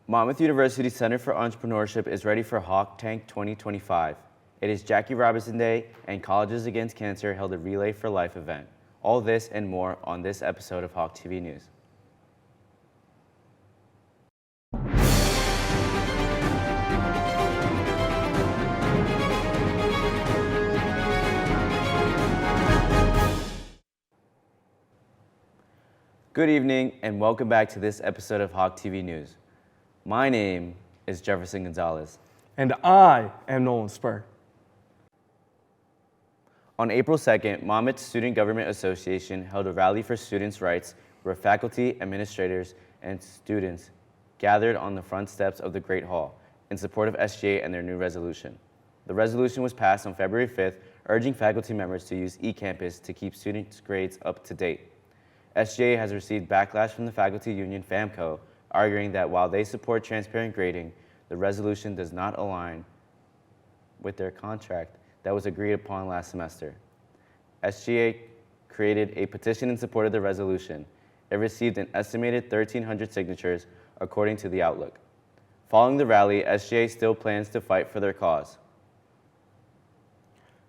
Monmouth University Center for Entrepreneurship is ready for Hawk Tank 2025. It is Jackie Robinson Day, and Colleges Against Cancer held a Relay for Life event. All this and more on this episode of Hawk TV News. Good evening and welcome back to this episode of Hawk TV News. My name is Jefferson Gonzalez. And I am Nolan Spur. On April 2nd, Monmouth Student Government Association held a rally for students' rights where faculty, administrators, and students gathered on the front steps of the Great Hall in support of SGA and their new resolution. The resolution was passed on February 5th, urging faculty members to use eCampus to keep students' grades up to date. SGA has received backlash from the faculty union FAMCO, arguing that while they support transparent grading, the resolution does not align with their contract that was agreed upon last semester. SGA created a petition in support of the resolution. It received an estimated 1,300 signatures, according to The Outlook. Following the rally, SGA still plans to fight for their cause.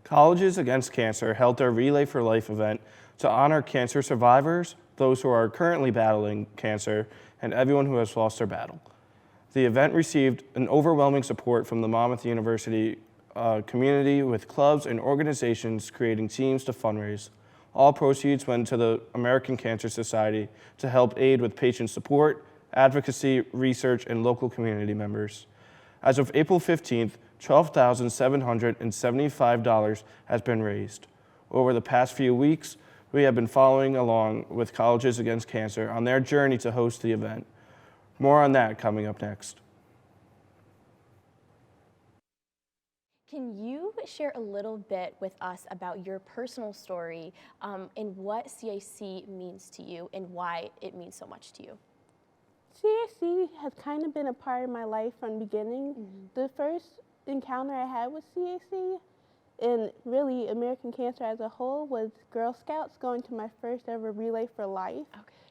Colleges Against Cancer held their Relay for Life event to honor cancer survivors, those who are currently battling cancer, and everyone who has lost their battle. The event received an overwhelming support from the Monmouth University community, with clubs and organizations creating teams to fundraise. All proceeds went to the American Cancer Society to help aid with patient support, advocacy, research, and local community members. As of April 15th, $12,775 has been raised. Over the past few weeks, we have been following along with Colleges Against Cancer on their journey to host the event. More on that coming up next. Can you share a little bit with us about your personal story and what CAC means to you and why it means so much to you? CAC has kind of been a part of my life from the beginning. The first encounter I had with CAC and really American Cancer as a whole was Girl Scouts, going to my first ever Relay for Life.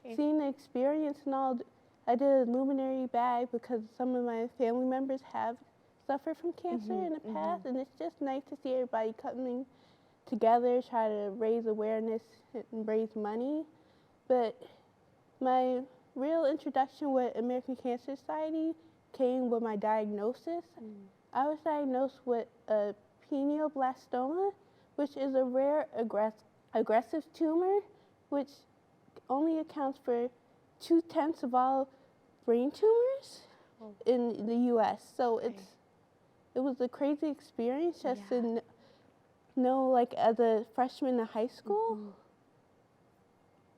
Okay. Seeing the experience and all, I did a luminary bag because some of my family members have suffered from cancer in the past, and it's just nice to see everybody coming together, try to raise awareness and raise money. But my real introduction with American Cancer Society came with my diagnosis. I was diagnosed with a pineoblastoma, which is a rare aggressive tumor, which only accounts for 2/10 of all brain tumors in the U.S. So it was a crazy experience just to know, like, as a freshman in high school.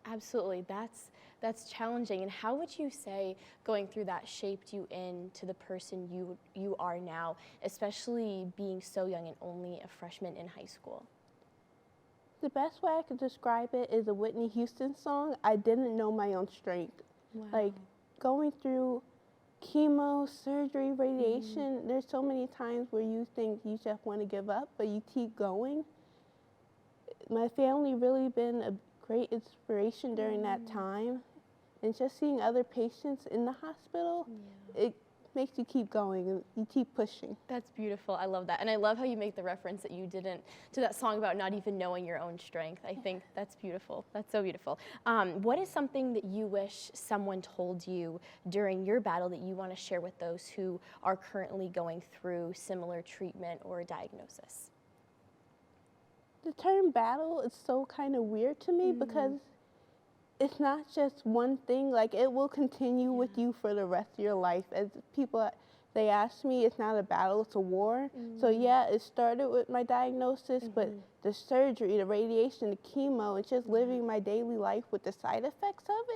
Absolutely, that's challenging. And how would you say going through that shaped you into the person you are now, especially being so young and only a freshman in high school? The best way I could describe it is a Whitney Houston song, "I Didn't Know My Own Strength." Wow. Like, going through chemo, surgery, radiation, there's so many times where you think you just want to give up, but you keep going. My family really been a great inspiration during that time. And just seeing other patients in the hospital, it makes you keep going and you keep pushing. That's beautiful. I love that. And I love how you make the reference that you didn't, to that song about not even knowing your own strength. I think that's beautiful. That's so beautiful. What is something that you wish someone told you during your battle that you want to share with those who are currently going through similar treatment or diagnosis? The term battle is so kind of weird to me because it's not just one thing. Like, it will continue with you for the rest of your life. As people, they ask me, it's not a battle, it's a war. So yeah, it started with my diagnosis, but the surgery, the radiation, the chemo, and just living my daily life with the side effects of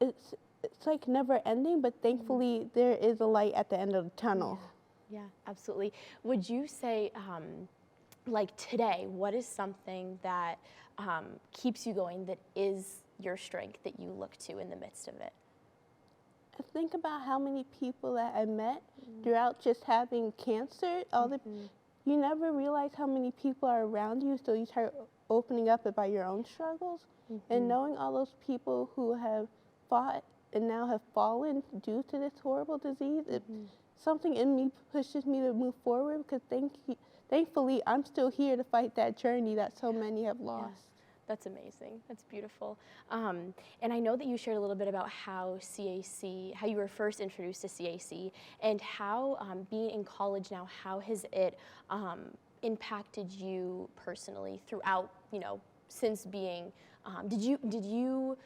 it, it's like never ending, but thankfully there is a light at the end of the tunnel. Yeah, absolutely. Would you say, like today, what is something that keeps you going, that is your strength, that you look to in the midst of it? I think about how many people that I met throughout just having cancer. You never realize how many people are around you, so you start opening up about your own struggles. And knowing all those people who have fought and now have fallen due to this horrible disease, something in me pushes me to move forward because thankfully I'm still here to fight that journey that so many have lost. That's amazing. That's beautiful. And I know that you shared a little bit about how how you were first introduced to CAC, and how being in college now, how has it impacted you personally throughout, since being, did you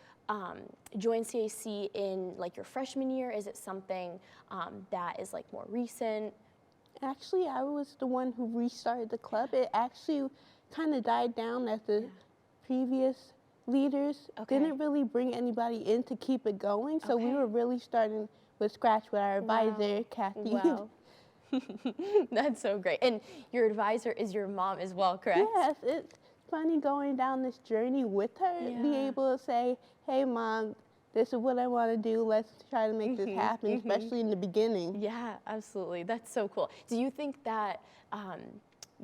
join CAC in like your freshman year? Is it something that is like more recent? Actually, I was the one who restarted the club. It actually kind of died down as the previous leaders didn't really bring anybody in to keep it going. So we were really starting with scratch with our advisor, Kathy. Wow. That's so great. And your advisor is your mom as well, correct? Yes, it's funny going down this journey with her, be able to say, hey, Mom, this is what I want to do. Let's try to make this happen, especially in the beginning. Yeah, absolutely. That's so cool. Do you think that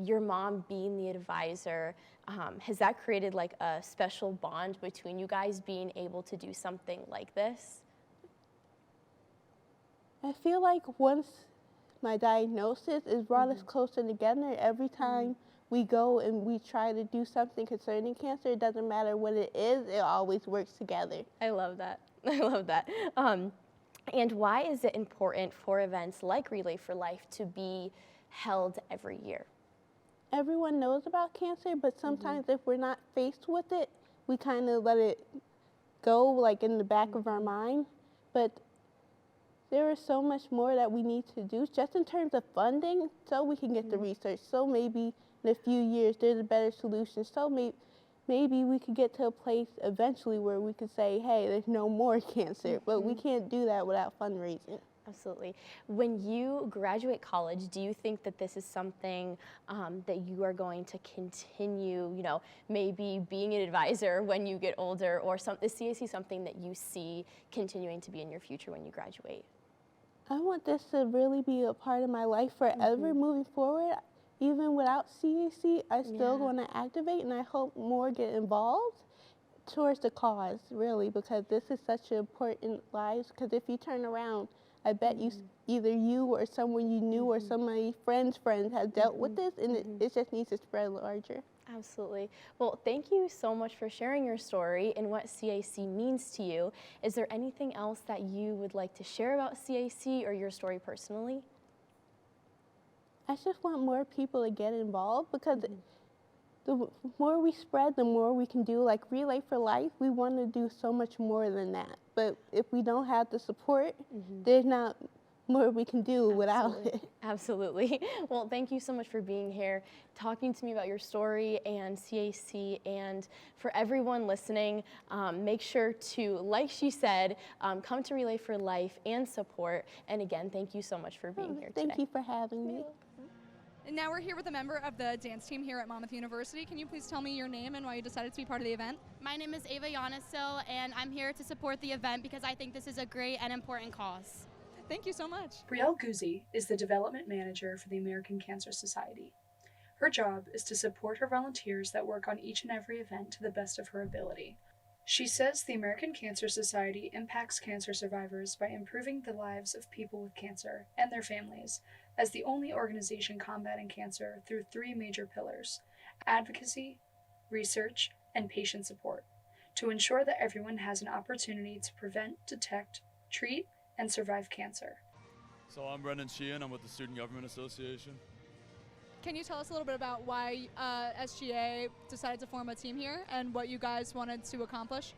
your mom being the advisor, has that created like a special bond between you guys being able to do something like this? I feel like once my diagnosis has brought us closer together, every time we go and we try to do something concerning cancer, it doesn't matter what it is, it always works together. I love that. I love that. And why is it important for events like Relay for Life to be held every year? Everyone knows about cancer, but sometimes if we're not faced with it, we kind of let it go like in the back of our mind. But there is so much more that we need to do just in terms of funding so we can get the research. So maybe in a few years there's a better solution. So maybe we could get to a place eventually where we could say, hey, there's no more cancer. But we can't do that without fundraising. Absolutely. When you graduate college, do you think that this is something that you are going to continue, maybe being an advisor when you get older, or is CAC something that you see continuing to be in your future when you graduate? I want this to really be a part of my life forever moving forward. Even without CAC, I still want to activate, and I hope more get involved towards the cause, really, because this is such an important life. Because if you turn around, I bet either you or someone you knew or somebody friends have dealt with this, and it just needs to spread larger. Absolutely. Well, thank you so much for sharing your story and what CAC means to you. Is there anything else that you would like to share about CAC or your story personally? I just want more people to get involved, because the more we spread, the more we can do. Like Relay for Life, we want to do so much more than that. But if we don't have the support, there's not more we can do without it. Absolutely. Well, thank you so much for being here, talking to me about your story and CAC. And for everyone listening, make sure to, like she said, come to Relay for Life and support. And again, thank you so much for being here today. Thank you for having me. And now we're here with a member of the dance team here at Monmouth University. Can you please tell me your name and why you decided to be part of the event? My name is Ava Yanisil, and I'm here to support the event because I think this is a great and important cause. Thank you so much. Brielle Guzzi is the development manager for the American Cancer Society. Her job is to support her volunteers that work on each and every event to the best of her ability. She says the American Cancer Society impacts cancer survivors by improving the lives of people with cancer and their families, as the only organization combating cancer through three major pillars: advocacy, research, and patient support, to ensure that everyone has an opportunity to prevent, detect, treat, and survive cancer. So I'm Brendan Sheehan, I'm with the Student Government Association. Can you tell us a little bit about why SGA decided to form a team here and what you guys wanted to accomplish?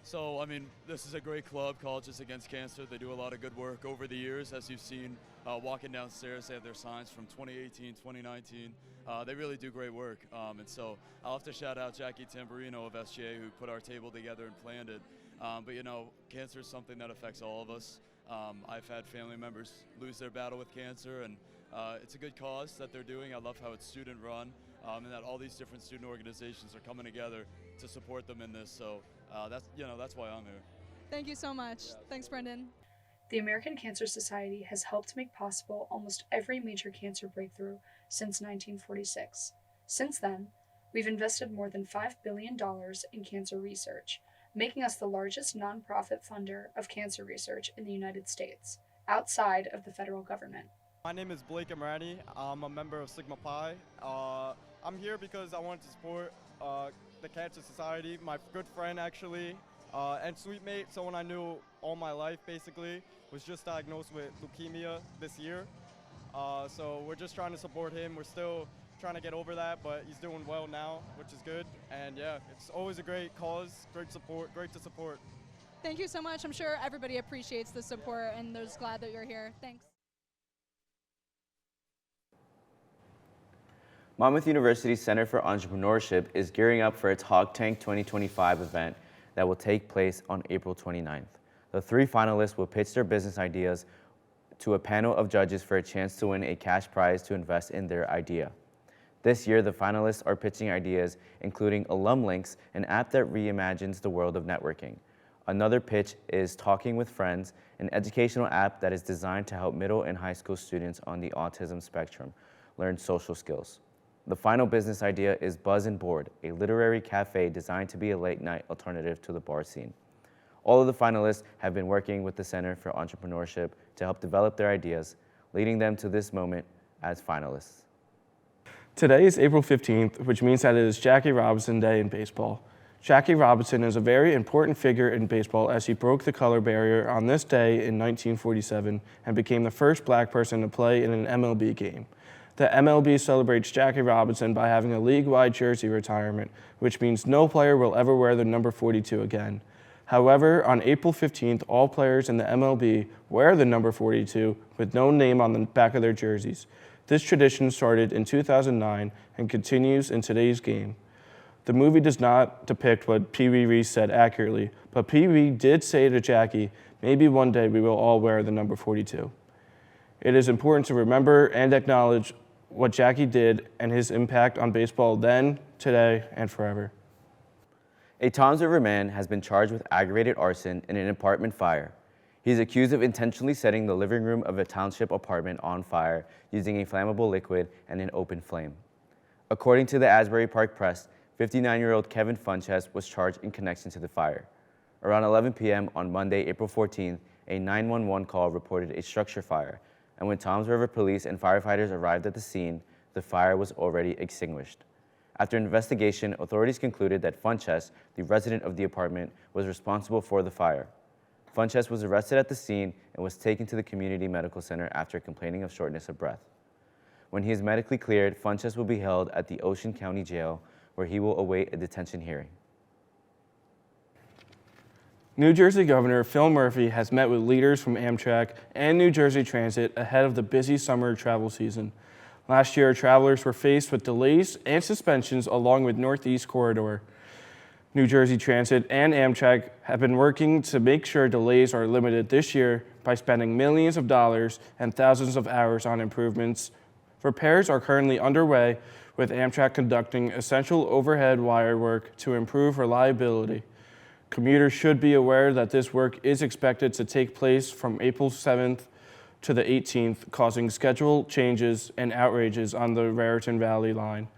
So, this is a great club, Colleges Against Cancer. They do a lot of good work over the years. As you've seen, walking downstairs, they have their signs from 2018, 2019. They really do great work. And so I'll have to shout out Jackie Tamburino of SGA, who put our table together and planned it. But cancer is something that affects all of us. I've had family members lose their battle with cancer, and it's a good cause that they're doing. I love how it's student run, and that all these different student organizations are coming together to support them in this. So that's why I'm here. Thank you so much. Thanks, Brendan. The American Cancer Society has helped make possible almost every major cancer breakthrough since 1946. Since then, we've invested more than $5 billion in cancer research, making us the largest nonprofit funder of cancer research in the United States, outside of the federal government. My name is Blake Amrani. I'm a member of Sigma Pi. I'm here because I wanted to support the Cancer Society. My good friend, actually, and sweet mate, someone I knew all my life, basically, was just diagnosed with leukemia this year. So we're just trying to support him. We're still trying to get over that, but he's doing well now, which is good. And yeah, it's always a great cause, great support, great to support. Thank you so much. I'm sure everybody appreciates the support and they're just glad that you're here. Thanks. Monmouth University Center for Entrepreneurship is gearing up for its Hog Tank 2025 event that will take place on April 29th. The 3 finalists will pitch their business ideas to a panel of judges for a chance to win a cash prize to invest in their idea. This year, the finalists are pitching ideas including Alum Links, an app that reimagines the world of networking. Another pitch is Talking with Friends, an educational app that is designed to help middle and high school students on the autism spectrum learn social skills. The final business idea is Buzz and Board, a literary cafe designed to be a late-night alternative to the bar scene. All of the finalists have been working with the Center for Entrepreneurship to help develop their ideas, leading them to this moment as finalists. Today is April 15th, which means that it is Jackie Robinson Day in baseball. Jackie Robinson is a very important figure in baseball as he broke the color barrier on this day in 1947 and became the first black person to play in an MLB game. The MLB celebrates Jackie Robinson by having a league-wide jersey retirement, which means no player will ever wear the number 42 again. However, on April 15th, all players in the MLB wear the number 42 with no name on the back of their jerseys. This tradition started in 2009 and continues in today's game. The movie does not depict what Pee Wee Reese said accurately, but Pee Wee did say to Jackie, "Maybe one day we will all wear the number 42. It is important to remember and acknowledge what Jackie did and his impact on baseball then, today, and forever. A Toms River man has been charged with aggravated arson in an apartment fire. He is accused of intentionally setting the living room of a township apartment on fire using a flammable liquid and an open flame. According to the Asbury Park Press, 59-year-old Kevin Funchess was charged in connection to the fire. Around 11 p.m. on Monday, April 14th, a 911 call reported a structure fire, and when Toms River police and firefighters arrived at the scene, the fire was already extinguished. After investigation, authorities concluded that Funchess, the resident of the apartment, was responsible for the fire. Funchess was arrested at the scene and was taken to the community medical center after complaining of shortness of breath. When he is medically cleared, Funchess will be held at the Ocean County Jail, where he will await a detention hearing. New Jersey Governor Phil Murphy has met with leaders from Amtrak and New Jersey Transit ahead of the busy summer travel season. Last year, travelers were faced with delays and suspensions along with Northeast Corridor. New Jersey Transit and Amtrak have been working to make sure delays are limited this year by spending millions of dollars and thousands of hours on improvements. Repairs are currently underway, with Amtrak conducting essential overhead wire work to improve reliability. Commuters should be aware that this work is expected to take place from April 7th to the 18th, causing schedule changes and outrages on the Raritan Valley line.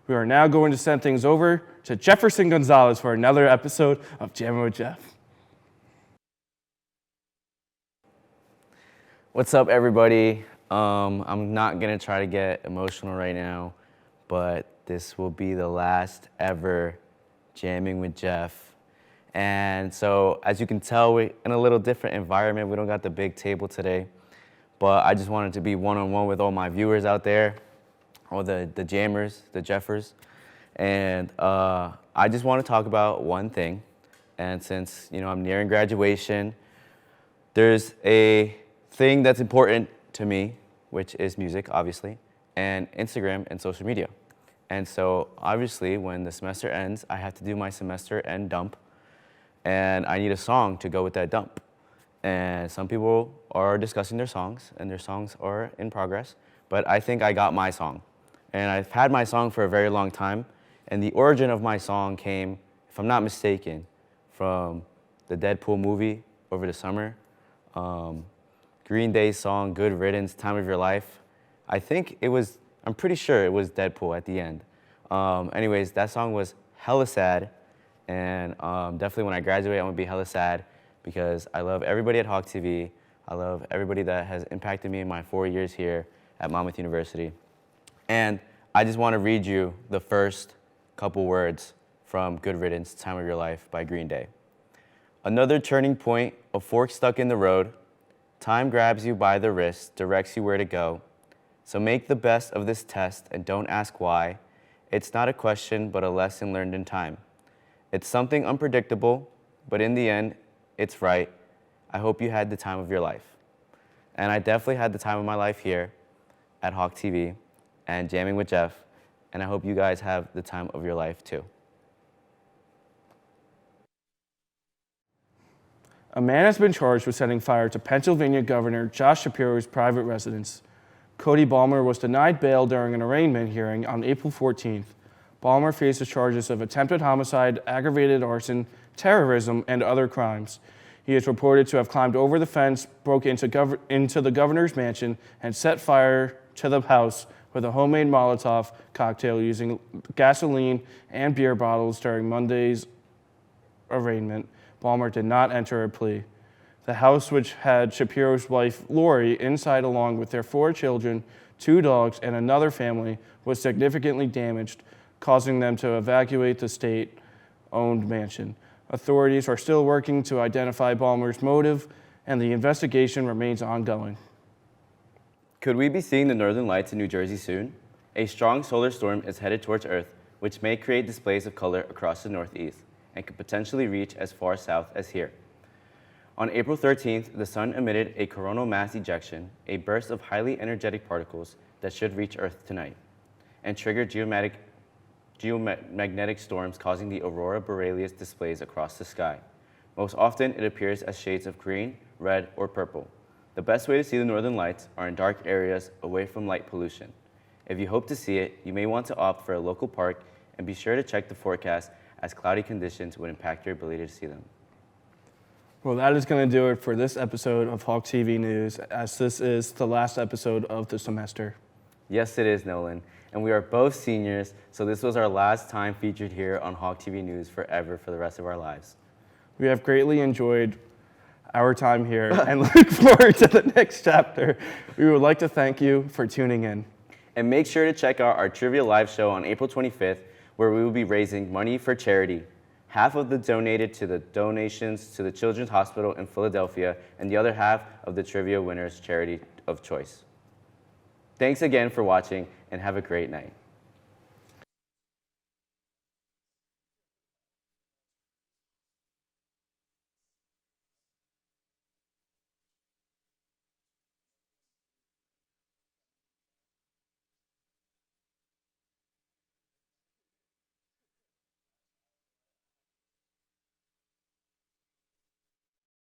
We are now going to send things over to Jefferson Gonzalez for another episode of Jamming with Jeff. What's up, everybody? I'm not gonna try to get emotional right now, but this will be the last ever Jamming with Jeff. And so, as you can tell, we're in a little different environment. We don't got the big table today, but I just wanted to be one-on-one with all my viewers out there, all the jammers, the Jeffers. And I just want to talk about one thing. And since, I'm nearing graduation, there's a thing that's important to me, which is music, obviously, and Instagram and social media. And so, obviously, when the semester ends, I have to do my semester end dump, and I need a song to go with that dump. And some people are discussing their songs, and their songs are in progress, but I think I got my song. And I've had my song for a very long time, and the origin of my song came, if I'm not mistaken, from the Deadpool movie over the summer. Green Day's song, Good Riddance, Time of Your Life. I'm pretty sure it was Deadpool at the end. Anyways, that song was hella sad, And definitely when I graduate, I'm gonna be hella sad because I love everybody at Hawk TV. I love everybody that has impacted me in my 4 years here at Monmouth University. And I just wanna read you the first couple words from Good Riddance, Time of Your Life by Green Day. Another turning point, a fork stuck in the road. Time grabs you by the wrist, directs you where to go. So make the best of this test and don't ask why. It's not a question, but a lesson learned in time. It's something unpredictable, but in the end, it's right. I hope you had the time of your life. And I definitely had the time of my life here at Hawk TV and jamming with Jeff, and I hope you guys have the time of your life too. A man has been charged with setting fire to Pennsylvania Governor Josh Shapiro's private residence. Cody Balmer was denied bail during an arraignment hearing on April 14th. Balmer faces charges of attempted homicide, aggravated arson, terrorism, and other crimes. He is reported to have climbed over the fence, broke into the governor's mansion, and set fire to the house with a homemade Molotov cocktail using gasoline and beer bottles during Monday's arraignment. Balmer did not enter a plea. The house, which had Shapiro's wife, Lori, inside along with their 4 children, 2 dogs, and another family, was significantly damaged, causing them to evacuate the state-owned mansion. Authorities are still working to identify Balmer's motive, and the investigation remains ongoing. Could we be seeing the northern lights in New Jersey soon? A strong solar storm is headed towards Earth, which may create displays of color across the Northeast and could potentially reach as far south as here. On April 13th, the sun emitted a coronal mass ejection, a burst of highly energetic particles that should reach Earth tonight, and trigger geomagnetic storms causing the aurora borealis displays across the sky. Most often, it appears as shades of green, red, or purple. The best way to see the northern lights are in dark areas away from light pollution. If you hope to see it, you may want to opt for a local park and be sure to check the forecast as cloudy conditions would impact your ability to see them. Well, that is going to do it for this episode of Hawk TV News, as this is the last episode of the semester. Yes, it is, Nolan. And we are both seniors, so this was our last time featured here on Hawk TV News forever for the rest of our lives. We have greatly enjoyed our time here and look forward to the next chapter. We would like to thank you for tuning in. And make sure to check out our Trivia Live show on April 25th, where we will be raising money for charity. Half of the donated to the donations to the Children's Hospital in Philadelphia, and the other half of the trivia winner's charity of choice. Thanks again for watching, and have a great night.